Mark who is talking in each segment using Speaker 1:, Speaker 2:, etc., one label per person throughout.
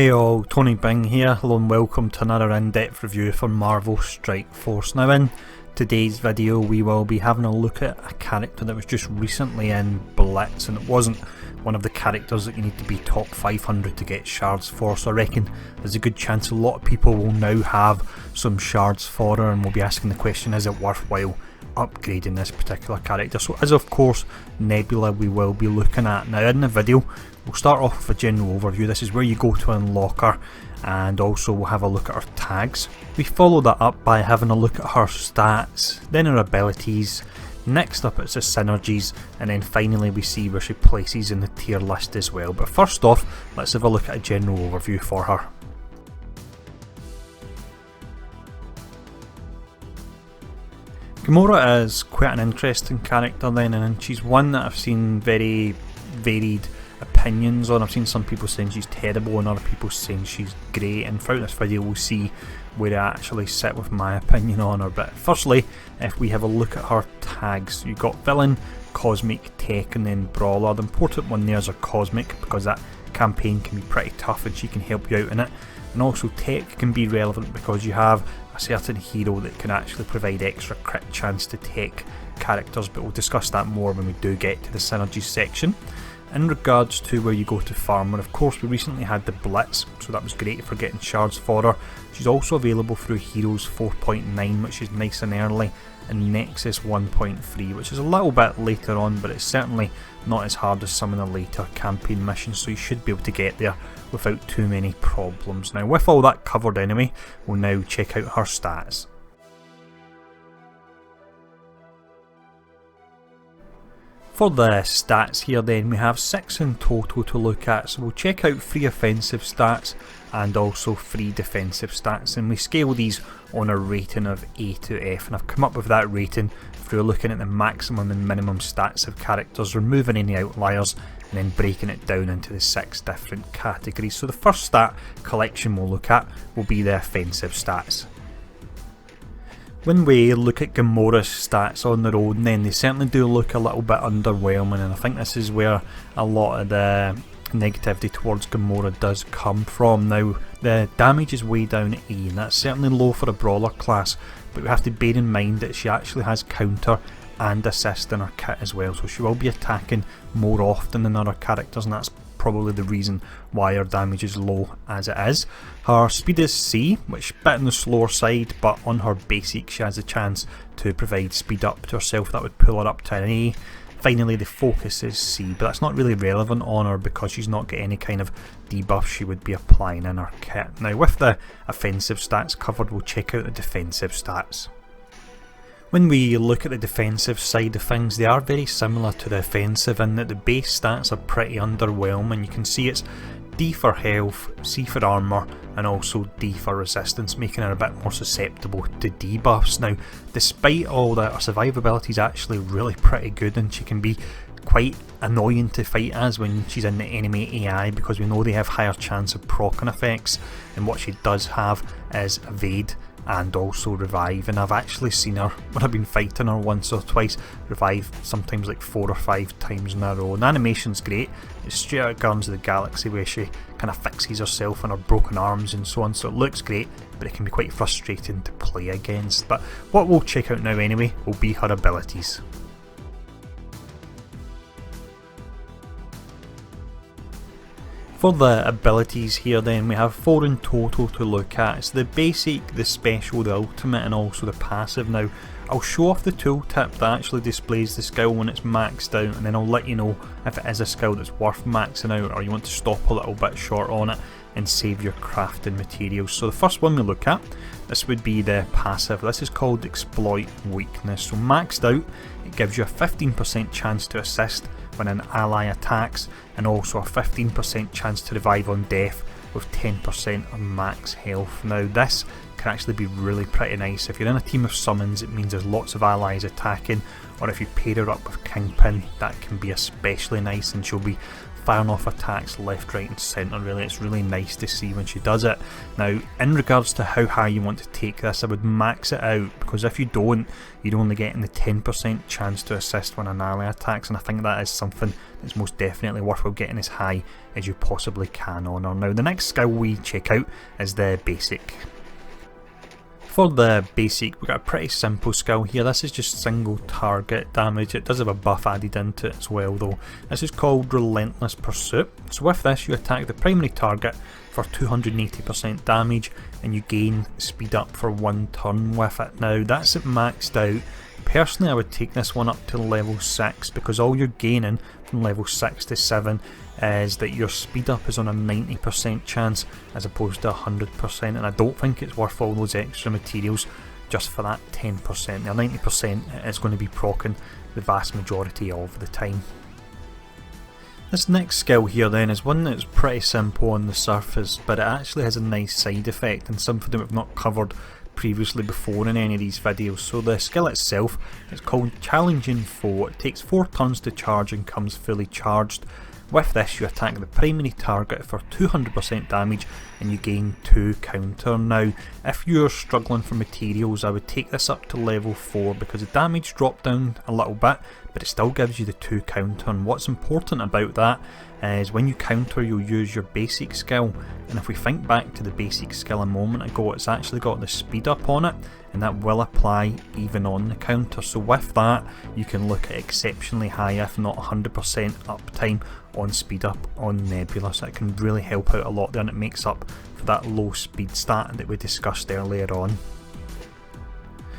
Speaker 1: Hey all, Tony Bing here. Hello and welcome to another in-depth review for Marvel Strike Force. Now in today's video we will be having a look at a character that was just recently in Blitz, and it wasn't one of the characters that you need to be top 500 to get shards for, so I reckon there's a good chance a lot of people will now have some shards for her and will be asking the question, is it worthwhile upgrading this particular character? So as of course Nebula we will be looking at. Now in the video we'll start off with a general overview. This is where you go to unlock her, and also we'll have a look at her tags. We follow that up by having a look at her stats, then her abilities, next up it's the synergies, and then finally we see where she places in the tier list as well. But first off, let's have a look at a general overview for her. Gamora is quite an interesting character then, and she's one that I've seen very varied opinions on. I've seen some people saying she's terrible and other people saying she's great, and throughout this video we'll see where I actually sit with my opinion on her. But firstly, if we have a look at her tags, you've got villain, cosmic, tech and then brawler. The important one there is a cosmic because that campaign can be pretty tough and she can help you out in it, and also tech can be relevant because you have a certain hero that can actually provide extra crit chance to tech characters, but we'll discuss that more when we do get to the synergies section. In regards to where you go to farm her, of course we recently had the Blitz, so that was great for getting shards for her. She's also available through Heroes 4.9, which is nice and early, and Nexus 1.3, which is a little bit later on, but it's certainly not as hard as some of the later campaign missions, so you should be able to get there without too many problems. Now with all that covered anyway, we'll now check out her stats. For the stats here then, we have 6 in total to look at, so we'll check out 3 offensive stats and also 3 defensive stats, and we scale these on a rating of A to F, and I've come up with that rating through looking at the maximum and minimum stats of characters, removing any outliers and then breaking it down into the 6 different categories. So the first stat collection we'll look at will be the offensive stats. When we look at Gamora's stats on their own, then they certainly do look a little bit underwhelming, and I think this is where a lot of the negativity towards Gamora does come from. Now the damage is way down at E, and that's certainly low for a brawler class, but we have to bear in mind that she actually has counter and assist in her kit as well, so she will be attacking more often than other characters, and that's probably the reason why her damage is low as it is. Her speed is C, which is a bit on the slower side, but on her basic she has a chance to provide speed up to herself, that would pull her up to an A. Finally the focus is C, but that's not really relevant on her because she's not got any kind of debuff she would be applying in her kit. Now with the offensive stats covered, we'll check out the defensive stats. When we look at the defensive side of things, they are very similar to the offensive in that the base stats are pretty underwhelming. You can see it's D for health, C for armour and also D for resistance, making her a bit more susceptible to debuffs. Now despite all that, her survivability is actually really pretty good, and she can be quite annoying to fight as when she's in the enemy AI, because we know they have higher chance of proccing effects, and what she does have is evade and also revive, and I've actually seen her, when I've been fighting her once or twice, revive sometimes like 4 or 5 times in a row. And the animation's great, it's straight out of Guardians of the Galaxy where she kind of fixes herself on her broken arms and so on, so it looks great, but it can be quite frustrating to play against. But what we'll check out now anyway will be her abilities. For the abilities here then, we have 4 in total to look at. It's the basic, the special, the ultimate and also the passive. Now I'll show off the tooltip that actually displays the skill when it's maxed out, and then I'll let you know if it is a skill that's worth maxing out or you want to stop a little bit short on it and save your crafting materials. So the first one we look at, this would be the passive. This is called Exploit Weakness. So maxed out, it gives you a 15% chance to assist when an ally attacks, and also a 15% chance to revive on death with 10% of max health. Now this can actually be really pretty nice. If you're in a team of summons, it means there's lots of allies attacking, or if you pair her up with Kingpin, that can be especially nice, and she'll be firing off attacks left, right and centre really. It's really nice to see when she does it. Now in regards to how high you want to take this, I would max it out, because if you don't, you're only getting the 10% chance to assist when an ally attacks, and I think that is something that's most definitely worthwhile getting as high as you possibly can on her. Now the next skill we check out is the basic. For the basic, we've got a pretty simple skill here. This is just single target damage. It does have a buff added into it as well though. This is called Relentless Pursuit. So with this you attack the primary target for 280% damage and you gain speed up for 1 turn with it. Now that's it maxed out. Personally I would take this one up to level 6, because all you're gaining from level 6 to 7 is that your speed up is on a 90% chance as opposed to 100%, and I don't think it's worth all those extra materials just for that 10%. Now 90% is going to be proccing the vast majority of the time. This next skill here then is one that's pretty simple on the surface, but it actually has a nice side effect and something that we've not covered previously before in any of these videos. So the skill itself is called Challenging Foe. It takes 4 turns to charge and comes fully charged. With this you attack the primary target for 200% damage and you gain 2 counter. Now if you're struggling for materials, I would take this up to level 4 because the damage dropped down a little bit, but it still gives you the 2 counter. And what's important about that is when you counter you'll use your basic skill, and if we think back to the basic skill a moment ago, it's actually got the speed up on it, and that will apply even on the counter. So with that you can look at exceptionally high, if not 100% uptime on speed up on Nebula, so it can really help out a lot there, and it makes up for that low speed stat that we discussed earlier on.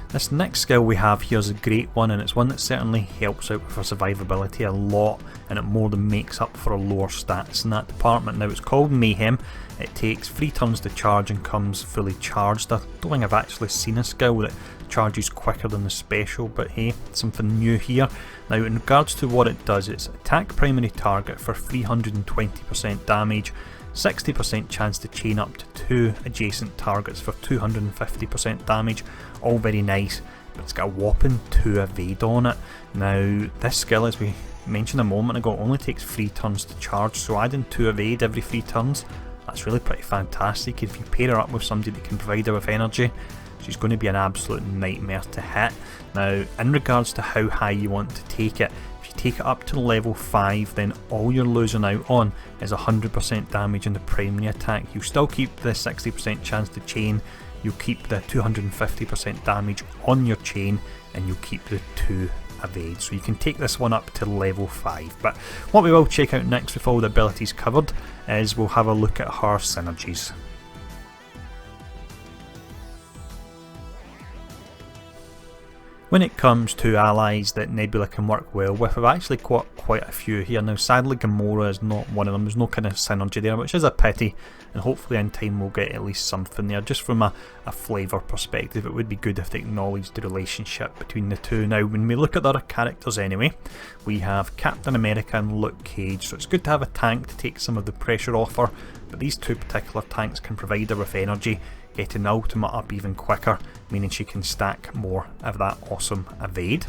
Speaker 1: This next skill we have here is a great one, and it's one that certainly helps out with our survivability a lot, and it more than makes up for our lower stats in that department. Now it's called Mayhem. It takes 3 turns to charge and comes fully charged. I don't think I've actually seen a skill that charges quicker than the special, but hey, something new here. Now in regards to what it does, it's attack primary target for 320% damage, 60% chance to chain up to 2 adjacent targets for 250% damage, all very nice, but it's got a whopping 2 evade on it. Now this skill, as we mentioned a moment ago, only takes 3 turns to charge, so adding 2 evade every 3 turns, that's really pretty fantastic. If you pair her up with somebody that can provide her with energy, she's going to be an absolute nightmare to hit. Now in regards to how high you want to take it, if you take it up to level 5, then all you're losing out on is 100% damage in the primary attack. You still keep the 60% chance to chain, you'll keep the 250% damage on your chain, and you'll keep the 2 evade. So you can take this one up to level 5. But what we will check out next with all the abilities covered is we'll have a look at her synergies. When it comes to allies that Nebula can work well with, I've actually got quite a few here. Now sadly Gamora is not one of them, there's no kind of synergy there, which is a pity, and hopefully in time we'll get at least something there. Just from a flavour perspective, it would be good if they acknowledged the relationship between the two. Now when we look at the other characters anyway, we have Captain America and Luke Cage, so it's good to have a tank to take some of the pressure off her, but these two particular tanks can provide her with energy, getting the ultimate up even quicker, meaning she can stack more of that awesome evade.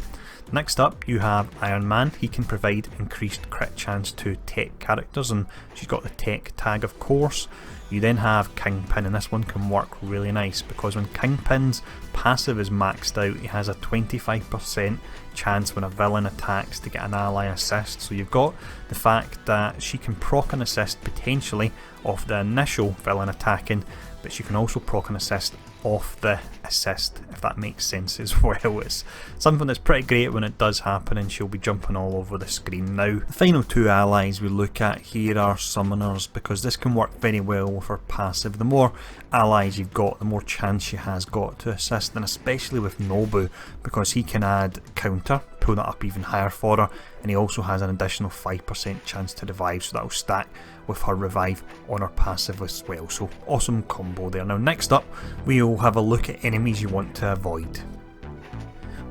Speaker 1: Next up you have Iron Man. He can provide increased crit chance to tech characters, and she's got the tech tag of course. You then have Kingpin, and this one can work really nice because when Kingpin's passive is maxed out, he has a 25% chance when a villain attacks to get an ally assist. So you've got the fact that she can proc an assist potentially off the initial villain attacking, but she can also proc an assist off the assist, if that makes sense as well. It's something that's pretty great when it does happen, and she'll be jumping all over the screen. Now the final 2 allies we look at here are summoners, because this can work very well with her passive. The more allies you've got, the more chance she has got to assist, and especially with Nobu, because he can add counter, pull that up even higher for her, and he also has an additional 5% chance to revive, so that'll stack with her revive on her passive as well. So awesome combo there. Now next up we'll have a look at enemies you want to avoid.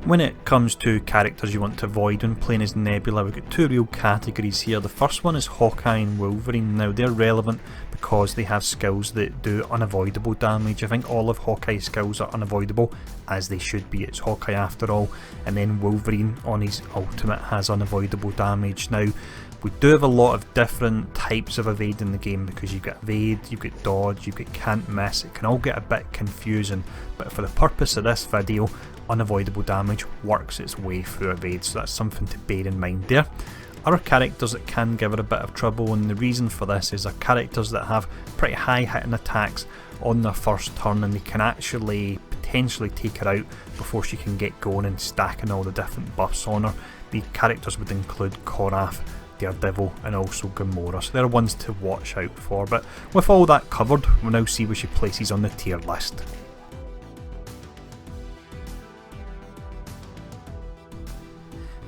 Speaker 1: When it comes to characters you want to avoid when playing as Nebula, we've got 2 real categories here. The first one is Hawkeye and Wolverine. Now they're relevant because they have skills that do unavoidable damage. I think all of Hawkeye's skills are unavoidable, as they should be. It's Hawkeye after all. And then Wolverine on his ultimate has unavoidable damage. Now We do have a lot of different types of evade in the game, because you've got evade, you've got dodge, you've got can't miss. It can all get a bit confusing, but for the purpose of this video, unavoidable damage works its way through evade, so that's something to bear in mind there. Other characters that can give her a bit of trouble, and the reason for this is they're characters that have pretty high hitting attacks on their first turn, and they can actually potentially take her out before she can get going and stacking all the different buffs on her. The characters would include Korath, Daredevil and also Gamora, so they're ones to watch out for. But with all that covered, we'll now see where she places on the tier list.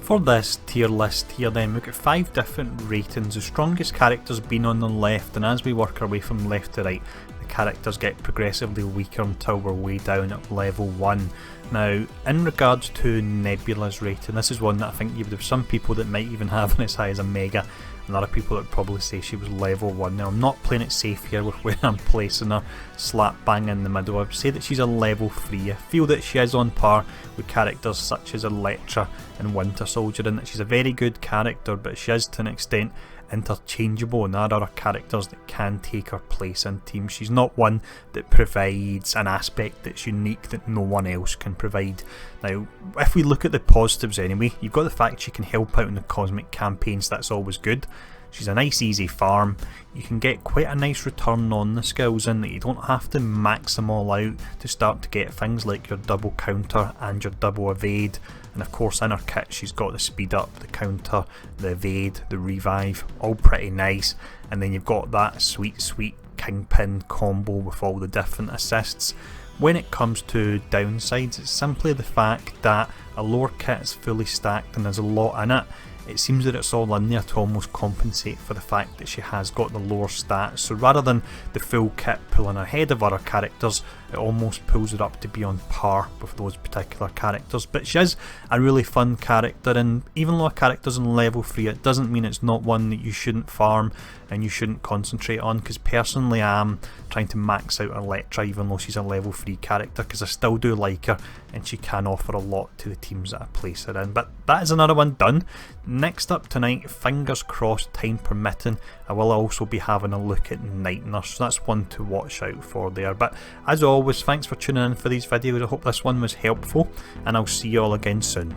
Speaker 1: For this tier list here then, we've got 5 different ratings, the strongest characters being on the left, and as we work our way from left to right, the characters get progressively weaker until we're way down at level 1. Now, in regards to Nebula's rating, this is one that I think you would have some people that might even have an as high as a Mega, and other people that would probably say she was level 1. Now, I'm not playing it safe here with where I'm placing her slap bang in the middle. I would say that she's a level 3. I feel that she is on par with characters such as Elektra and Winter Soldier, and that she's a very good character, but she is to an extent interchangeable, and there are other characters that can take her place in teams. She's not one that provides an aspect that's unique that no one else can provide. Now, if we look at the positives anyway, you've got the fact she can help out in the cosmic campaigns, that's always good. She's a nice easy farm, you can get quite a nice return on the skills in that you don't have to max them all out to start to get things like your double counter and your double evade. And of course in her kit she's got the speed up, the counter, the evade, the revive, all pretty nice. And then you've got that sweet Kingpin combo with all the different assists. When it comes to downsides, it's simply the fact that a lower kit is fully stacked and there's a lot in it. It seems that it's all in there to almost compensate for the fact that she has got the lower stats, so rather than the full kit pulling ahead of other characters, it almost pulls it up to be on par with those particular characters. But she is a really fun character, and even though a character's in level 3, it doesn't mean it's not one that you shouldn't farm and you shouldn't concentrate on, because personally I'm trying to max out Elektra even though she's a level 3 character, because I still do like her and she can offer a lot to the teams that I place her in. But that is another one done. Next up tonight, fingers crossed, time permitting, I will also be having a look at Night Nurse, so that's one to watch out for there. But as always, thanks for tuning in for these videos. I hope this one was helpful, and I'll see you all again soon.